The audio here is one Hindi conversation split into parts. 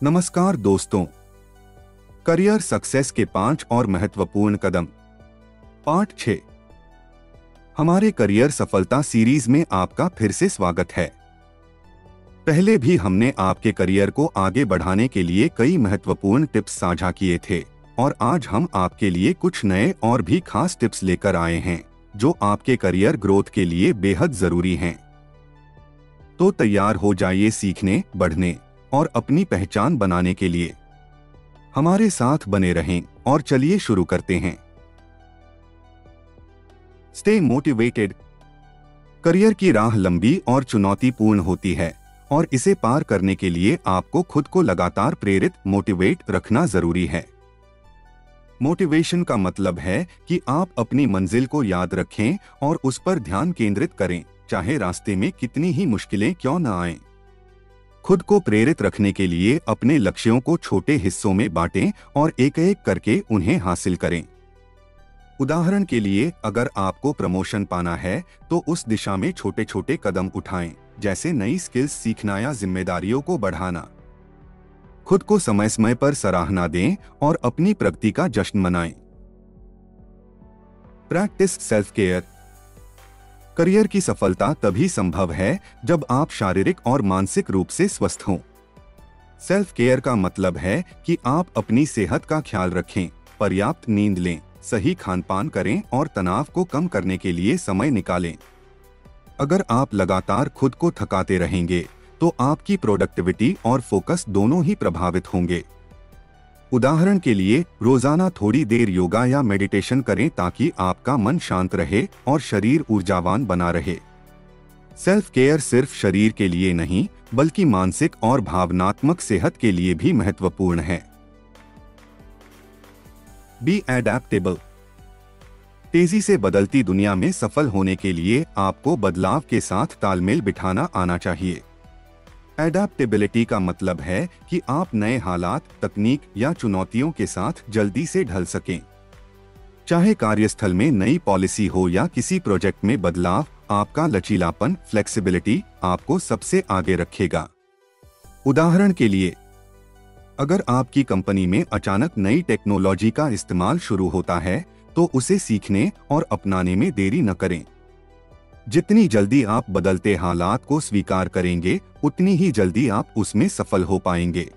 नमस्कार दोस्तों, करियर सक्सेस के 5 और महत्वपूर्ण कदम, पार्ट 6। हमारे करियर सफलता सीरीज में आपका फिर से स्वागत है। पहले भी हमने आपके करियर को आगे बढ़ाने के लिए कई महत्वपूर्ण टिप्स साझा किए थे और आज हम आपके लिए कुछ नए और भी खास टिप्स लेकर आए हैं जो आपके करियर ग्रोथ के लिए बेहद जरूरी हैं। तो तैयार हो जाइए सीखने, बढ़ने और अपनी पहचान बनाने के लिए। हमारे साथ बने रहें और चलिए शुरू करते हैं। Stay motivated. करियर की राह लंबी और चुनौतीपूर्ण होती है और इसे पार करने के लिए आपको खुद को लगातार प्रेरित, मोटिवेट रखना जरूरी है। मोटिवेशन का मतलब है कि आप अपनी मंजिल को याद रखें और उस पर ध्यान केंद्रित करें, चाहे रास्ते में कितनी ही मुश्किलें क्यों न आएं। खुद को प्रेरित रखने के लिए अपने लक्ष्यों को छोटे हिस्सों में बांटें और एक एक करके उन्हें हासिल करें। उदाहरण के लिए, अगर आपको प्रमोशन पाना है तो उस दिशा में छोटे छोटे कदम उठाएं, जैसे नई स्किल्स सीखना या जिम्मेदारियों को बढ़ाना। खुद को समय समय पर सराहना दें और अपनी प्रगति का जश्न मनाएं। Practice self care. करियर की सफलता तभी संभव है जब आप शारीरिक और मानसिक रूप से स्वस्थ हों। सेल्फ केयर का मतलब है कि आप अपनी सेहत का ख्याल रखें, पर्याप्त नींद लें, सही खान-पान करें और तनाव को कम करने के लिए समय निकालें। अगर आप लगातार खुद को थकाते रहेंगे तो आपकी प्रोडक्टिविटी और फोकस दोनों ही प्रभावित होंगे। उदाहरण के लिए, रोजाना थोड़ी देर योगा या मेडिटेशन करें ताकि आपका मन शांत रहे और शरीर ऊर्जावान बना रहे। सेल्फ केयर सिर्फ शरीर के लिए नहीं, बल्कि मानसिक और भावनात्मक सेहत के लिए भी महत्वपूर्ण है। बी एडैप्टेबल। तेजी से बदलती दुनिया में सफल होने के लिए आपको बदलाव के साथ तालमेल बिठाना आना चाहिए। एडैप्टेबिलिटी का मतलब है कि आप नए हालात, तकनीक या चुनौतियों के साथ जल्दी से ढल सकें। चाहे कार्यस्थल में नई पॉलिसी हो या किसी प्रोजेक्ट में बदलाव, आपका लचीलापन, फ्लेक्सिबिलिटी आपको सबसे आगे रखेगा। उदाहरण के लिए, अगर आपकी कंपनी में अचानक नई टेक्नोलॉजी का इस्तेमाल शुरू होता है तो उसे सीखने और अपनाने में देरी न करें। जितनी जल्दी आप बदलते हालात को स्वीकार करेंगे, उतनी ही जल्दी आप उसमें सफल हो पाएंगे।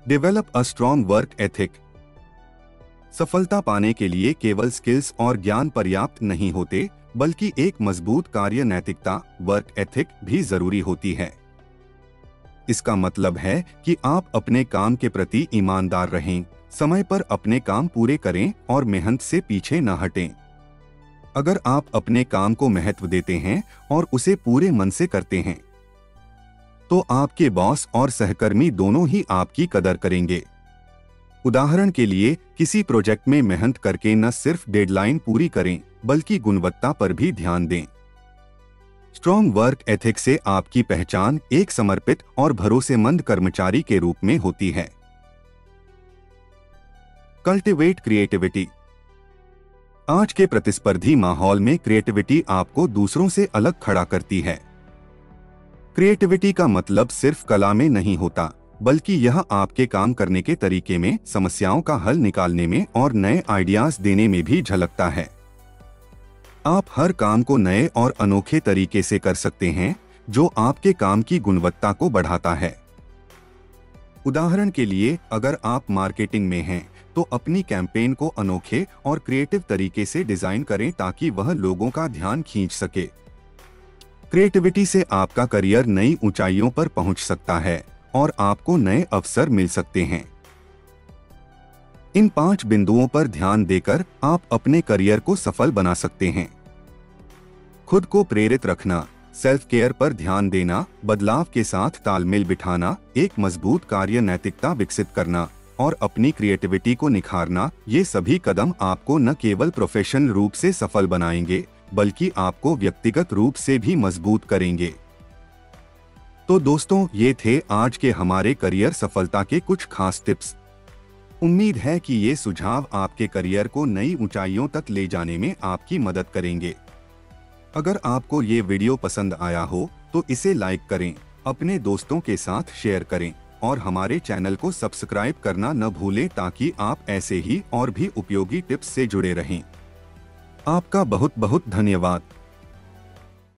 Develop a strong work ethic. सफलता पाने के लिए केवल स्किल्स और ज्ञान पर्याप्त नहीं होते, बल्कि एक मजबूत कार्य नैतिकता, वर्क एथिक भी जरूरी होती है। इसका मतलब है कि आप अपने काम के प्रति ईमानदार रहें, समय पर अपने काम पूरे करें और मेहनत से पीछे न हटें। अगर आप अपने काम को महत्व देते हैं और उसे पूरे मन से करते हैं, तो आपके बॉस और सहकर्मी दोनों ही आपकी कदर करेंगे। उदाहरण के लिए, किसी प्रोजेक्ट में मेहनत करके न सिर्फ डेडलाइन पूरी करें, बल्कि गुणवत्ता पर भी ध्यान दें। स्ट्रॉन्ग वर्क एथिक से आपकी पहचान एक समर्पित और भरोसेमंद कर्मचारी के रूप में होती है। Cultivate creativity. आज के प्रतिस्पर्धी माहौल में क्रिएटिविटी आपको दूसरों से अलग खड़ा करती है। क्रिएटिविटी का मतलब सिर्फ कला में नहीं होता, बल्कि यह आपके काम करने के तरीके में, समस्याओं का हल निकालने में और नए आइडियाज देने में भी झलकता है। आप हर काम को नए और अनोखे तरीके से कर सकते हैं, जो आपके काम की गुणवत्ता को बढ़ाता है। उदाहरण के लिए, अगर आप मार्केटिंग में हैं तो अपनी कैंपेन को अनोखे और क्रिएटिव तरीके से डिजाइन करें ताकि वह लोगों का ध्यान खींच सके। क्रिएटिविटी से आपका करियर नई ऊंचाइयों पर पहुंच सकता है और आपको नए अवसर मिल सकते हैं। इन 5 बिंदुओं पर ध्यान देकर आप अपने करियर को सफल बना सकते हैं। खुद को प्रेरित रखना, सेल्फ केयर पर ध्यान देना, बदलाव के साथ तालमेल बिठाना, एक मजबूत कार्य नैतिकता विकसित करना और अपनी क्रिएटिविटी को निखारना, ये सभी कदम आपको न केवल प्रोफेशनल रूप से सफल बनाएंगे, बल्कि आपको व्यक्तिगत रूप से भी मजबूत करेंगे। तो दोस्तों, ये थे आज के हमारे करियर सफलता के कुछ खास टिप्स। उम्मीद है कि ये सुझाव आपके करियर को नई ऊंचाइयों तक ले जाने में आपकी मदद करेंगे। अगर आपको ये वीडियो पसंद आया हो तो इसे लाइक करें, अपने दोस्तों के साथ शेयर करें और हमारे चैनल को सब्सक्राइब करना न भूलें ताकि आप ऐसे ही और भी उपयोगी टिप्स से जुड़े रहें। आपका बहुत बहुत धन्यवाद।